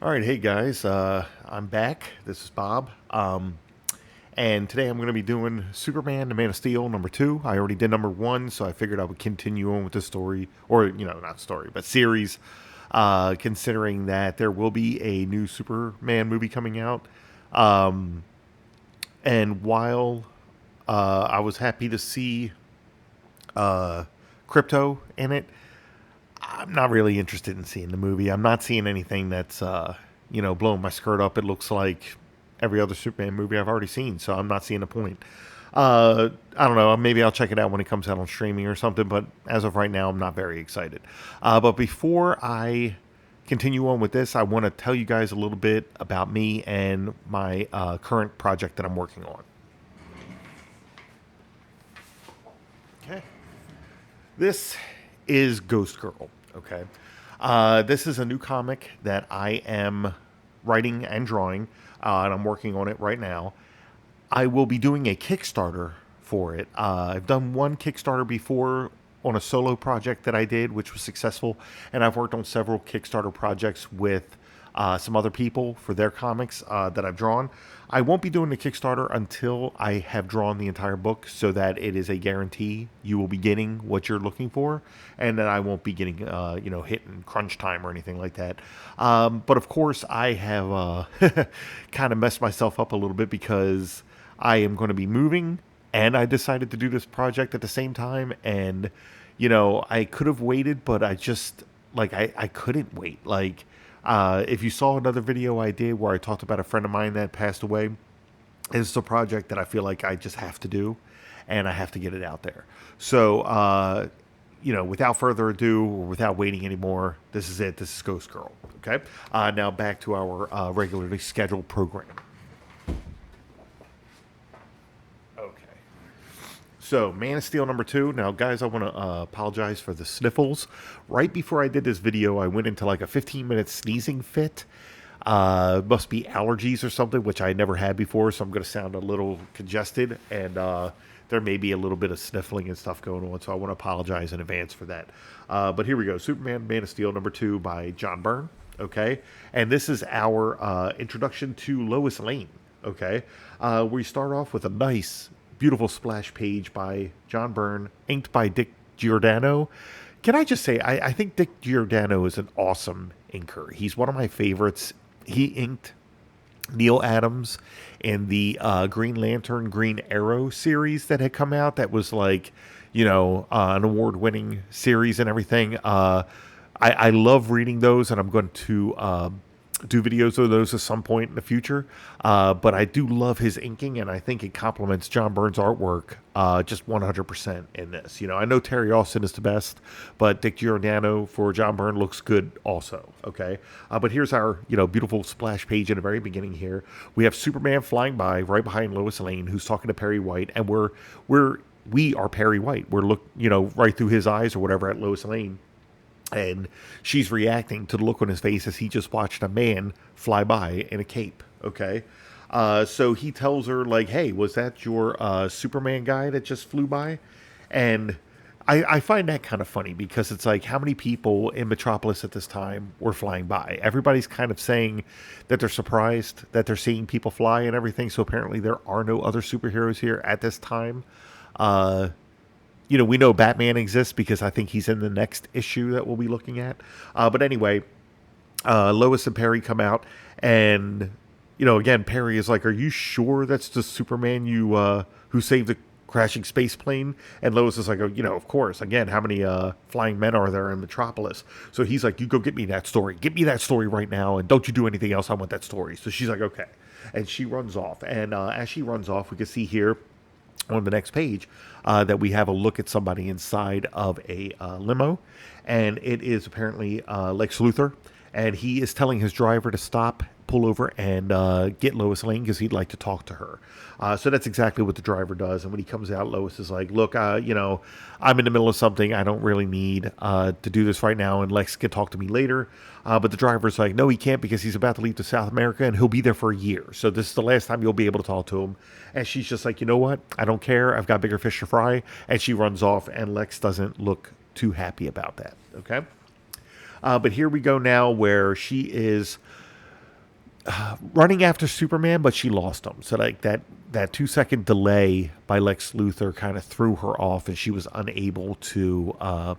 All right, hey guys, I'm back. This is Bob. And today I'm going to be doing Superman, the Man of Steel, number 2. I already did number 1, so I figured I would continue on with the story, or, not story, but series, considering that there will be a new Superman movie coming out. Um, and while I was happy to see uh, Crypto in it, I'm not really interested in seeing the movie. I'm not seeing anything that's blowing my skirt up. It looks like every other Superman movie I've already seen, so I'm not seeing the point. I don't know. Maybe I'll check it out when it comes out on streaming or something. But as of right now, I'm not very excited. But before I continue on with this, I want to tell you guys a little bit about me and my current project that I'm working on. Okay. This is Ghost Girl. Okay. This is a new comic that I am writing and drawing, and I'm working on it right now. I will be doing a Kickstarter for it. I've done one Kickstarter before on a solo project that I did, which was successful, and I've worked on several Kickstarter projects with some other people for their comics that I've drawn. I won't be doing the Kickstarter until I have drawn the entire book, so that it is a guarantee you will be getting what you're looking for, and that I won't be getting hit in crunch time or anything like that. But of course, I have kind of messed myself up a little bit because I am going to be moving, and I decided to do this project at the same time. And I could have waited, but I just I couldn't wait. If you saw another video I did where I talked about a friend of mine that passed away, it's a project that I feel like I just have to do, and I have to get it out there. So, without further ado, or without waiting anymore, this is it. This is Ghost Girl. Okay. Now back to our regularly scheduled program. Okay. So, Man of Steel number 2. Now, guys, I want to apologize for the sniffles. Right before I did this video, I went into like a 15-minute sneezing fit. Must be allergies or something, which I never had before, so I'm going to sound a little congested, and there may be a little bit of sniffling and stuff going on, so I want to apologize in advance for that. But here we go. Superman, Man of Steel number 2 by John Byrne. Okay. And this is our introduction to Lois Lane. Okay. We start off with a nice, beautiful splash page by John Byrne, inked by Dick Giordano. Can I just say, I think Dick Giordano is an awesome inker. He's one of my favorites. He inked Neil Adams in the Green Lantern, Green Arrow series that had come out. That was like, an award-winning series and everything. I love reading those, and I'm going to do videos of those at some point in the future. But I do love his inking, and I think it complements John Byrne's artwork just 100% in this. I know Terry Austin is the best, but Dick Giordano for John Byrne looks good also. Okay, but here's our beautiful splash page in the very beginning. Here we have Superman flying by right behind Lois Lane, who's talking to Perry White, and we are Perry White. We're right through his eyes or whatever at Lois Lane, and she's reacting to the look on his face as he just watched a man fly by in a cape. Okay. So he tells her, like, hey, was that your Superman guy that just flew by? And I find that kind of funny because it's like, how many people in Metropolis at this time were flying by? Everybody's kind of saying that they're surprised that they're seeing people fly and everything. So apparently there are no other superheroes here at this time. Uh, we know Batman exists because I think he's in the next issue that we'll be looking at. But anyway, Lois and Perry come out, and again, Perry is like, "Are you sure that's the Superman who saved the crashing space plane?" And Lois is like, "Oh, of course. Again, how many flying men are there in Metropolis?" So he's like, "You go get me that story. Get me that story right now, and don't you do anything else. I want that story." So she's like, "Okay," and she runs off. And as she runs off, we can see here on the next page that we have a look at somebody inside of a limo, and it is apparently Lex Luthor, and he is telling his driver to stop, pull over, and get Lois Lane because he'd like to talk to her. So that's exactly what the driver does. And when he comes out, Lois is like, "Look, I'm in the middle of something. I don't really need to do this right now, and Lex can talk to me later." But the driver's like, "No, he can't because he's about to leave to South America, and he'll be there for a year. So this is the last time you'll be able to talk to him." And she's just like, "You know what? I don't care. I've got bigger fish to fry." And she runs off, and Lex doesn't look too happy about that. Okay. But here we go now where she is running after Superman, but she lost him. So like that 2 second delay by Lex Luthor kind of threw her off, and she was unable to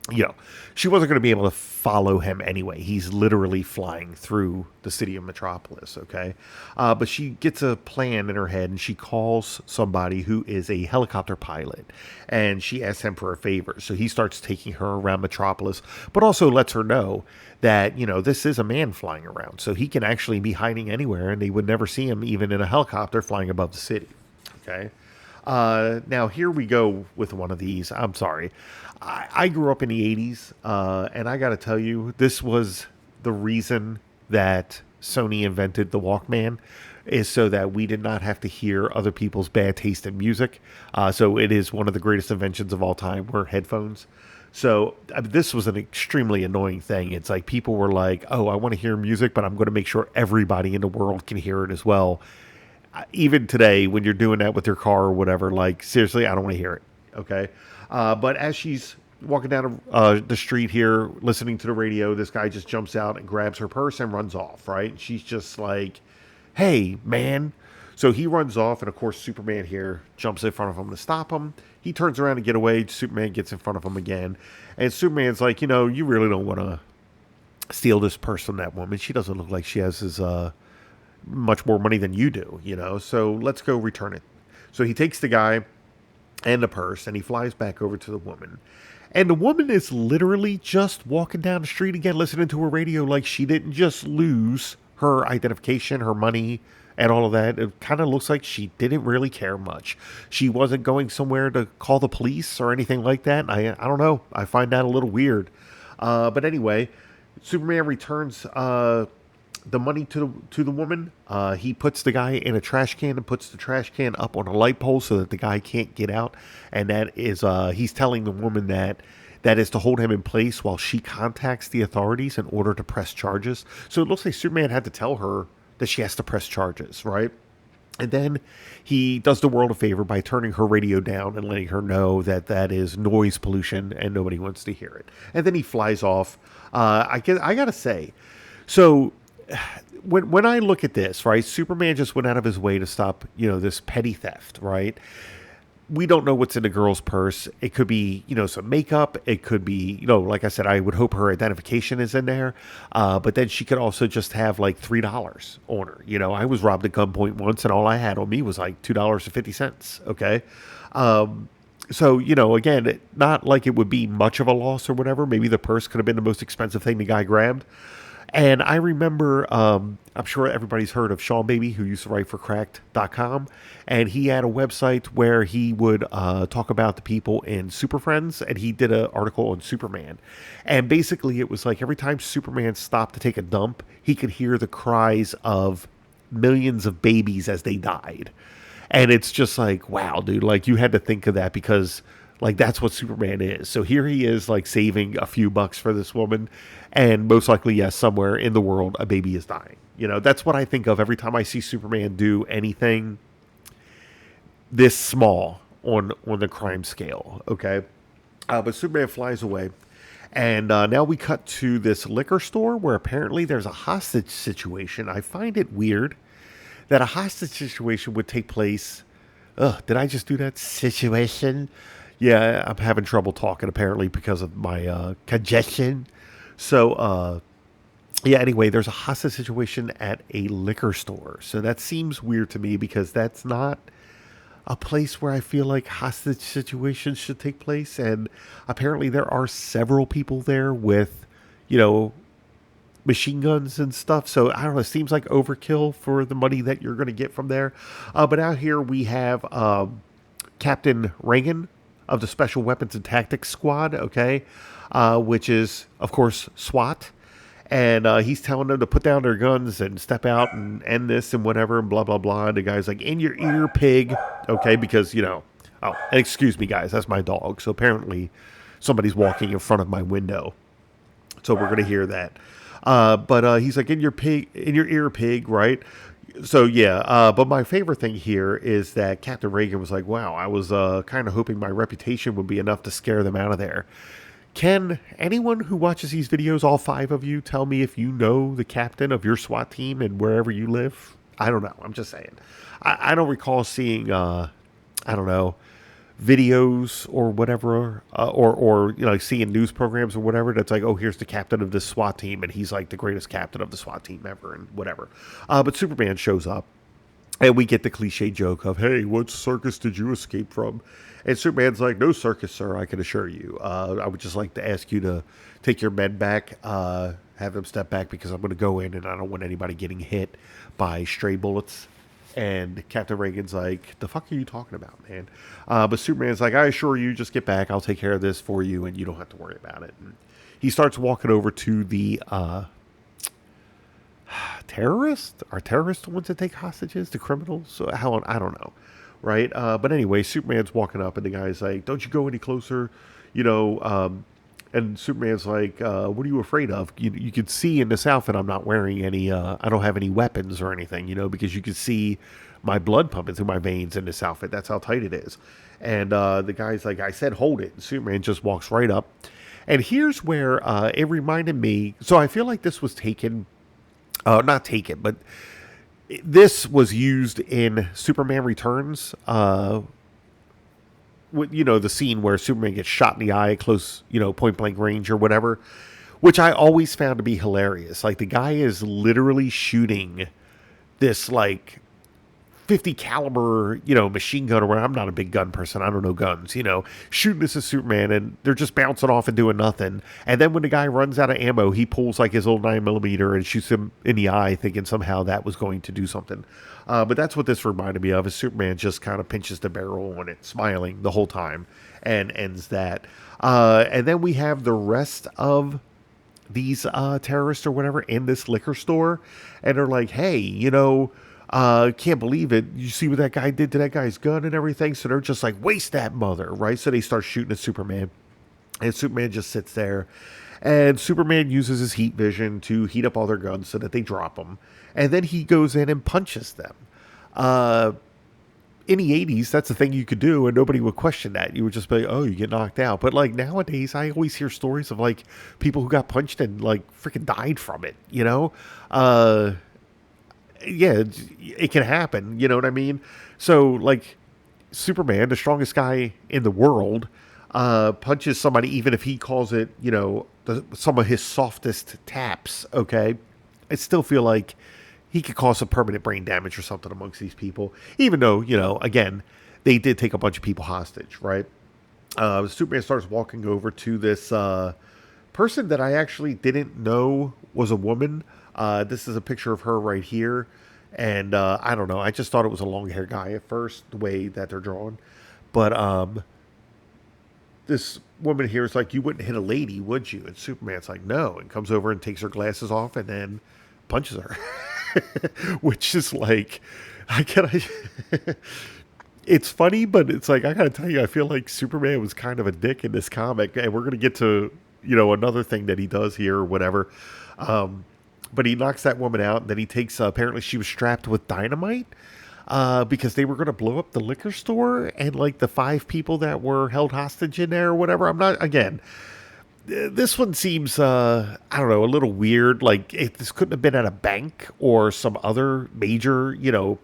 you know, she wasn't going to be able to follow him anyway. He's literally flying through the city of Metropolis, okay? But she gets a plan in her head, and she calls somebody who is a helicopter pilot, and she asks him for a favor. So he starts taking her around Metropolis, but also lets her know that, this is a man flying around. So he can actually be hiding anywhere, and they would never see him even in a helicopter flying above the city, okay? Now, here we go with one of these. I'm sorry. I grew up in the 80s, and I got to tell you, this was the reason that Sony invented the Walkman, is so that we did not have to hear other people's bad taste in music. So it is one of the greatest inventions of all time, were headphones. So this was an extremely annoying thing. It's like people were like, oh, I want to hear music, but I'm going to make sure everybody in the world can hear it as well. Even today, when you're doing that with your car or whatever, like, seriously, I don't want to hear it. Okay. But as she's walking down the street here, listening to the radio, this guy just jumps out and grabs her purse and runs off, right? And she's just like, hey, man. So he runs off, and of course, Superman here jumps in front of him to stop him. He turns around to get away. Superman gets in front of him again. And Superman's like, you really don't want to steal this purse from that woman. She doesn't look like she has his much more money than you do, so let's go return it. So he takes the guy and the purse, and he flies back over to the woman. And the woman is literally just walking down the street again, listening to her radio, like she didn't just lose her identification, her money, and all of that. It kind of looks like she didn't really care much. She wasn't going somewhere to call the police or anything like that. I don't know. I find that a little weird. But anyway, Superman returns the money to the woman. He puts the guy in a trash can and puts the trash can up on a light pole so that the guy can't get out. And that is, he's telling the woman that is to hold him in place while she contacts the authorities in order to press charges. So it looks like Superman had to tell her that she has to press charges, right? And then he does the world a favor by turning her radio down and letting her know that is noise pollution and nobody wants to hear it. And then he flies off. I gotta say, so when I look at this, right, Superman just went out of his way to stop, this petty theft, right? We don't know what's in the girl's purse. It could be, some makeup. It could be, like I said, I would hope her identification is in there. But then she could also just have like $3 on her. I was robbed at gunpoint once, and all I had on me was like $2.50. Okay. So, again, not like it would be much of a loss or whatever. Maybe the purse could have been the most expensive thing the guy grabbed. And I remember, I'm sure everybody's heard of Sean Baby, who used to write for Cracked.com. And he had a website where he would talk about the people in Super Friends. And he did an article on Superman. And basically, it was like every time Superman stopped to take a dump, he could hear the cries of millions of babies as they died. And it's just like, wow, dude, like you had to think of that because like that's what Superman is. So here he is like saving a few bucks for this woman. And most likely, yes, somewhere in the world, a baby is dying. That's what I think of every time I see Superman do anything this small on the crime scale. Okay. But Superman flies away. And now we cut to this liquor store where apparently there's a hostage situation. I find it weird that a hostage situation would take place. Did I just do that? Situation? Yeah, I'm having trouble talking apparently because of my congestion. So, anyway, there's a hostage situation at a liquor store. So that seems weird to me because that's not a place where I feel like hostage situations should take place. And apparently there are several people there with, machine guns and stuff. So I don't know, it seems like overkill for the money that you're going to get from there. But out here we have Captain Reagan of the Special Weapons and Tactics Squad, okay, which is, of course, SWAT. And he's telling them to put down their guns and step out and end this and whatever and blah, blah, blah. And the guy's like, in your ear, pig, okay, because, oh, and excuse me, guys, that's my dog. So apparently somebody's walking in front of my window. So we're going to hear that. But he's like, in your ear, pig, right? So, yeah, but my favorite thing here is that Captain Reagan was like, wow, I was kind of hoping my reputation would be enough to scare them out of there. Can anyone who watches these videos, all five of you, tell me if you know the captain of your SWAT team and wherever you live? I don't know. I'm just saying. I don't recall seeing, I don't know, videos or whatever, or you know, like seeing news programs or whatever that's like, oh, here's the captain of this SWAT team, and he's like the greatest captain of the SWAT team ever, and whatever. But Superman shows up, and we get the cliche joke of, hey, what circus did you escape from? And Superman's like, no circus, sir, I can assure you. I would just like to ask you to take your men back, have them step back because I'm going to go in and I don't want anybody getting hit by stray bullets. And Captain Reagan's like, the fuck are you talking about, man? But Superman's like, I assure you, just get back. I'll take care of this for you and you don't have to worry about it. And he starts walking over to the terrorists? Are terrorists the ones that take hostages? The criminals? So how, I don't know, right? But anyway, Superman's walking up, and the guy's like, "Don't you go any closer," you know. And Superman's like, "What are you afraid of? You can see in this outfit I'm not wearing any. I don't have any weapons or anything, you know, because you can see my blood pumping through my veins in this outfit. That's how tight it is." And the guy's like, "I said hold it." And Superman just walks right up. And here's where it reminded me. So I feel like this was taken not taken, but this was used in Superman Returns. With, you know, the scene where Superman gets shot in the eye at close, you know, point blank range or whatever, which I always found to be hilarious. Like the guy is literally shooting this like 50 caliber, you know, machine gun or whatever. I'm not a big gun person. I don't know guns, you know, shooting this as Superman and they're just bouncing off and doing nothing. And then when the guy runs out of ammo, he pulls like his old 9mm and shoots him in the eye, thinking somehow that was going to do something. But that's what this reminded me of, is Superman just kind of pinches the barrel on it, smiling the whole time, and ends that. And then we have the rest of these terrorists or whatever in this liquor store. And they're like, hey, you know, can't believe it. You see what that guy did to that guy's gun and everything? So they're just like, waste that mother, right? So they start shooting at Superman. And Superman just sits there. And Superman uses his heat vision to heat up all their guns so that they drop them. And then he goes in and punches them. In the 80s, that's the thing you could do, and nobody would question that. You would just be like, oh, you get knocked out. But like nowadays, I always hear stories of like people who got punched and like freaking died from it, you know? Yeah, it can happen. You know what I mean? So, like, Superman, the strongest guy in the world, punches somebody, even if he calls it, you know, some of his softest taps. Okay, I still feel like he could cause some permanent brain damage or something amongst these people. Even though, you know, again, they did take a bunch of people hostage, right? Superman starts walking over to this person that I actually didn't know was a woman. This is a picture of her right here. And I don't know. I just thought it was a long-haired guy at first, the way that they're drawn. But this woman here is like, you wouldn't hit a lady, would you? And Superman's like, no. And comes over and takes her glasses off and then punches her. Which is like, it's funny, but it's like, I gotta tell you, I feel like Superman was kind of a dick in this comic. And we're going to get to, you know, another thing that he does here or whatever. But he knocks that woman out, and then he takes, apparently she was strapped with dynamite because they were going to blow up the liquor store, and like the 5 people that were held hostage in there or whatever. I'm not, again, this one seems, I don't know, a little weird. Like, this couldn't have been at a bank or some other major, you know,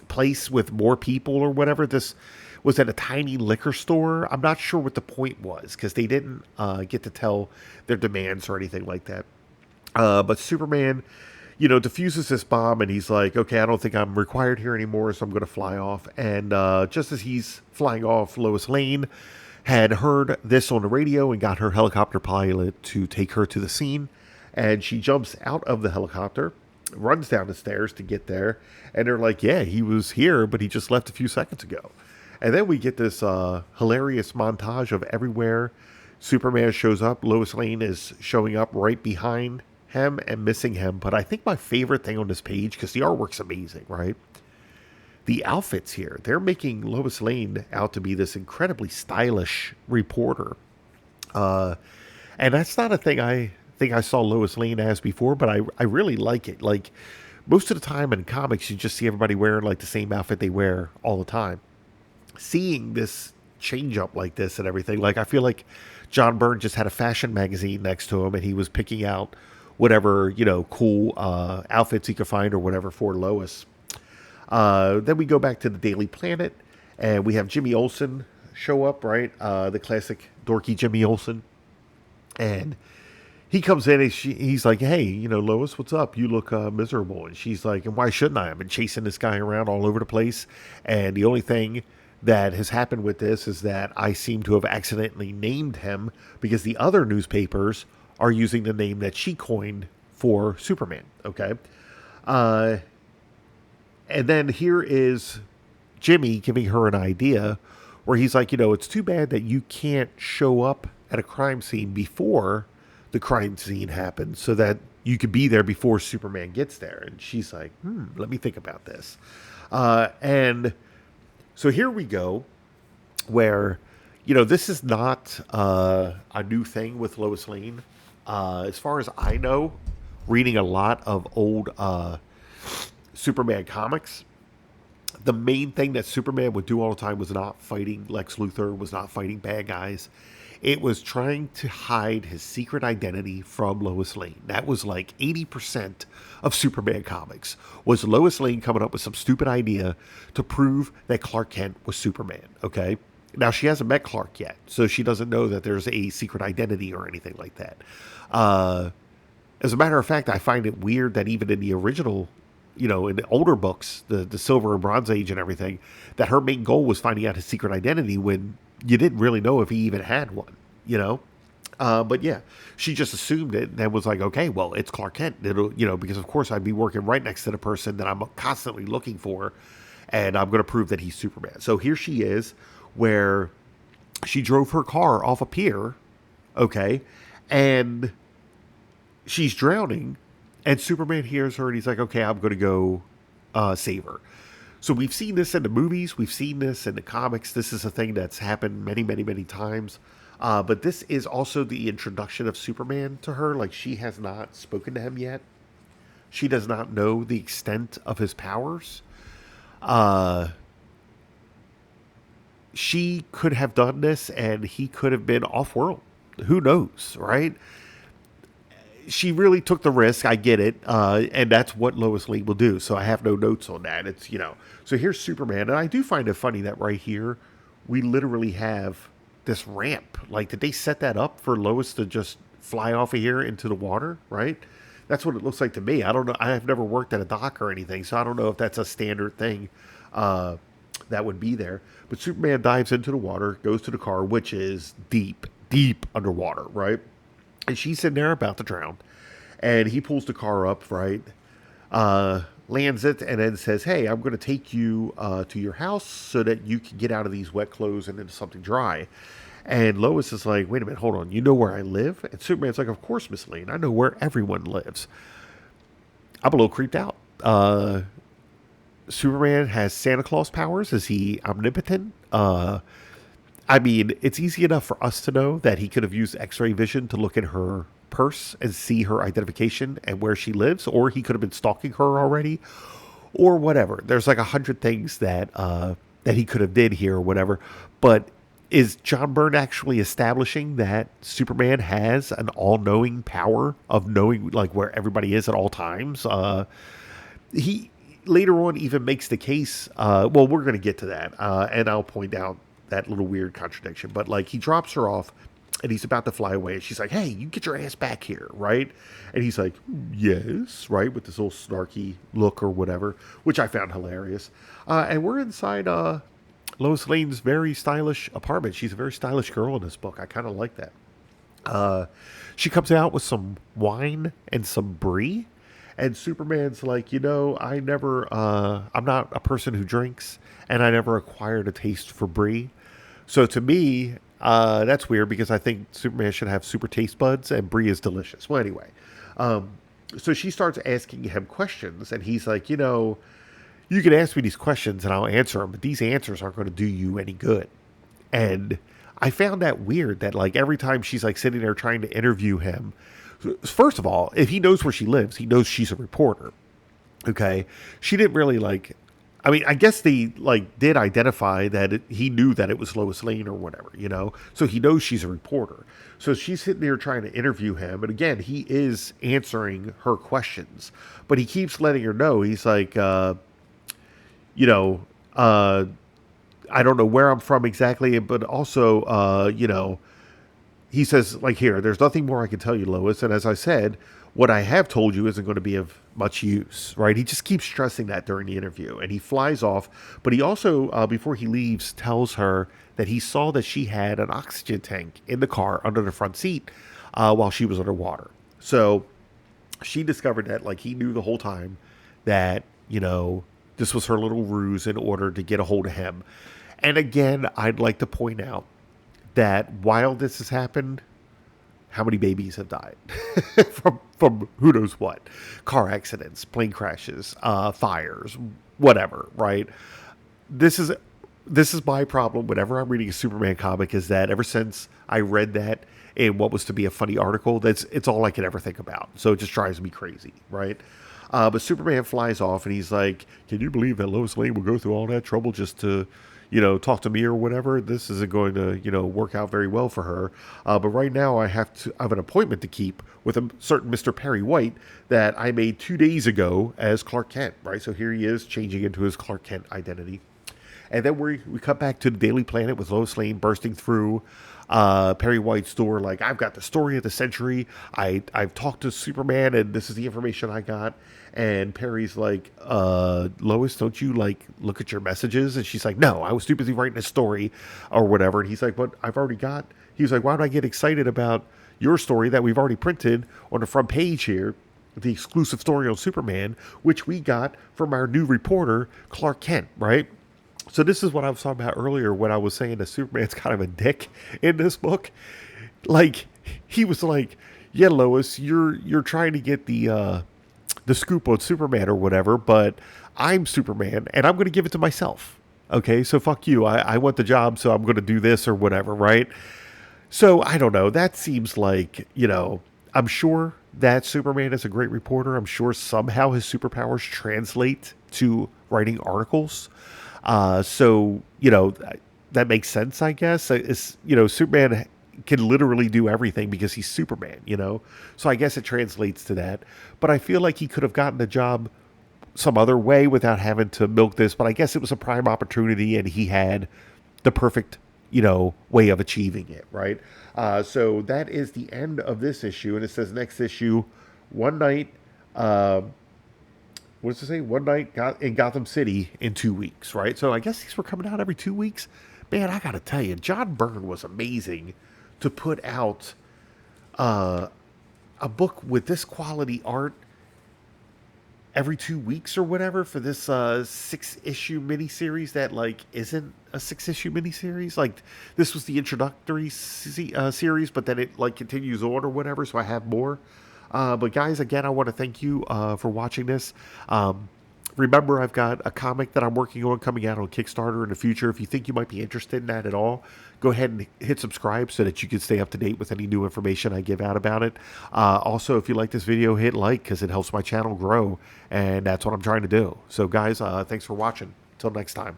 place with more people or whatever. This was at a tiny liquor store. I'm not sure what the point was because they didn't get to tell their demands or anything like that. But Superman, you know, diffuses this bomb, and he's like, okay, I don't think I'm required here anymore, so I'm going to fly off. And just as he's flying off, Lois Lane had heard this on the radio and got her helicopter pilot to take her to the scene. And she jumps out of the helicopter, runs down the stairs to get there, and they're like, yeah, he was here, but he just left a few seconds ago. And then we get this hilarious montage of everywhere Superman shows up. Lois Lane is showing up right behind him and missing him. But I think my favorite thing on this page, because the artwork's amazing, right? The outfits here, they're making Lois Lane out to be this incredibly stylish reporter. And that's not a thing I think I saw Lois Lane as before, but I really like it. Like, most of the time in comics, you just see everybody wearing like the same outfit they wear all the time. Seeing this change up like this and everything. Like, I feel like John Byrne just had a fashion magazine next to him and he was picking out whatever, cool outfits he could find or whatever for Lois. Then we go back to the Daily Planet and we have Jimmy Olsen show up, right? The classic dorky Jimmy Olsen. And he comes in and he's like, hey, Lois, what's up? You look miserable. And she's like, and why shouldn't I? I've been chasing this guy around all over the place. And the only thing that has happened with this is that I seem to have accidentally named him because the other newspapers are using the name that she coined for Superman. Okay. And then here is Jimmy giving her an idea where he's like, it's too bad that you can't show up at a crime scene before the crime scene happens so that you could be there before Superman gets there. And she's like, let me think about this. And so here we go where, this is not a new thing with Lois Lane. As far as I know, reading a lot of old Superman comics, the main thing that Superman would do all the time was not fighting Lex Luthor, was not fighting bad guys. It was trying to hide his secret identity from Lois Lane. That was like 80% of Superman comics, was Lois Lane coming up with some stupid idea to prove that Clark Kent was Superman, okay? Now, she hasn't met Clark yet, so she doesn't know that there's a secret identity or anything like that. As a matter of fact, I find it weird that even in the original, in the older books, the Silver and Bronze Age and everything, that her main goal was finding out his secret identity when you didn't really know if he even had one, But yeah, she just assumed it and was like, okay, well, it's Clark Kent. It'll, because of course I'd be working right next to the person that I'm constantly looking for, and I'm going to prove that he's Superman. So here she is, where she drove her car off a pier, okay, and she's drowning, and Superman hears her and he's like, okay, I'm going to go save her. So we've seen this in the movies. We've seen this in the comics. This is a thing that's happened many, many, many times. But this is also the introduction of Superman to her. Like, she has not spoken to him yet. She does not know the extent of his powers. She could have done this and he could have been off-world. Who knows, right? She really took the risk. I get it. And that's what Lois Lane will do. So I have no notes on that. It's, so here's Superman. And I do find it funny that right here, we literally have this ramp. Like, did they set that up for Lois to just fly off of here into the water, right? That's what it looks like to me. I don't know. I have never worked at a dock or anything, so I don't know if that's a standard thing that would be there. But Superman dives into the water, goes to the car, which is deep, deep underwater, right? And she's sitting there about to drown. And he pulls the car up, right? Lands it, and then says, hey, I'm going to take you to your house so that you can get out of these wet clothes and into something dry. And Lois is like, wait a minute, hold on. You know where I live? And Superman's like, of course, Miss Lane. I know where everyone lives. I'm a little creeped out. Superman has Santa Claus powers. Is he omnipotent? I mean, it's easy enough for us to know that he could have used X-ray vision to look in her purse and see her identification and where she lives, or he could have been stalking her already, or whatever. There's like 100 things that he could have did here or whatever. But is John Byrne actually establishing that Superman has an all-knowing power of knowing like where everybody is at all times? He later on even makes the case. Well, we're going to get to that, and I'll point out that little weird contradiction. But like, he drops her off and he's about to fly away, and she's like, hey, you get your ass back here, right? And he's like, yes, right, with this little snarky look or whatever, which I found hilarious. And we're inside Lois Lane's very stylish apartment. She's a very stylish girl in this book. I kind of like that. She comes out with some wine and some brie, and Superman's like, I'm not a person who drinks, and I never acquired a taste for brie. So to me, that's weird, because I think Superman should have super taste buds, and brie is delicious. Well, anyway, so she starts asking him questions, and he's like, you can ask me these questions and I'll answer them, but these answers aren't going to do you any good. And I found that weird, that like every time she's like sitting there trying to interview him, first of all, if he knows where she lives, he knows she's a reporter. Okay. She didn't really like, I mean, I guess they like did identify that he knew that it was Lois Lane or whatever, you know. So he knows she's a reporter. So she's sitting there trying to interview him, and again, he is answering her questions, but he keeps letting her know. He's like, you know, uh, I don't know where I'm from exactly, but also, he says, like, here, there's nothing more I can tell you, Lois. And as I said, what I have told you isn't going to be of much use, right? He just keeps stressing that during the interview. And he flies off. But he also, before he leaves, tells her that he saw that she had an oxygen tank in the car under the front seat while she was underwater. So she discovered that, like, he knew the whole time that, this was her little ruse in order to get a hold of him. And again, I'd like to point out that while this has happened, how many babies have died from who knows what, car accidents, plane crashes, fires, whatever, right? This is this is my problem whenever I'm reading a Superman comic, is that ever since I read that in what was to be a funny article, it's all I could ever think about. So it just drives me crazy, right? But Superman flies off and he's like, "Can you believe that Lois Lane will go through all that trouble just to, talk to me or whatever? This isn't going to, work out very well for her. But right now I have an appointment to keep with a certain Mr. Perry White that I made 2 days ago as Clark Kent, right? So here he is changing into his Clark Kent identity. And then we cut back to the Daily Planet with Lois Lane bursting through Perry White's door like, "I've got the story of the century. I've talked to Superman, and this is the information I got." And Perry's like, "Lois, don't you, like, look at your messages?" And she's like, "No, I was too busy writing a story or whatever." And he's like, "But I've already got..." He's like, "Why don't I get excited about your story that we've already printed on the front page here? The exclusive story on Superman, which we got from our new reporter, Clark Kent," right? So this is what I was talking about earlier when I was saying that Superman's kind of a dick in this book. Like, he was like, "Yeah, Lois, you're trying to get the scoop on Superman or whatever, but I'm Superman and I'm going to give it to myself. Okay, so fuck you. I want the job, so I'm going to do this or whatever, right?" So I don't know. That seems like, I'm sure that Superman is a great reporter. I'm sure somehow his superpowers translate to writing articles. So, that makes sense, I guess. Superman can literally do everything because he's Superman. So I guess it translates to that. But I feel like he could have gotten a job some other way without having to milk this. But I guess it was a prime opportunity and he had the perfect, way of achieving it, right? So that is the end of this issue. And it says next issue, one night, what does it say? One night in Gotham City in 2 weeks, right? So I guess these were coming out every 2 weeks. Man, I got to tell you, John Byrne was amazing to put out a book with this quality art every 2 weeks or whatever for this 6-issue miniseries that, like, isn't a 6-issue miniseries. Like, this was the introductory series, but then it, like, continues on or whatever, so I have more. But guys, again, I want to thank you for watching this. Remember, I've got a comic that I'm working on coming out on Kickstarter in the future. If you think you might be interested in that at all, go ahead and hit subscribe so that you can stay up to date with any new information I give out about it. Also, if you like this video, hit like because it helps my channel grow, and that's what I'm trying to do. So guys, thanks for watching. Until next time.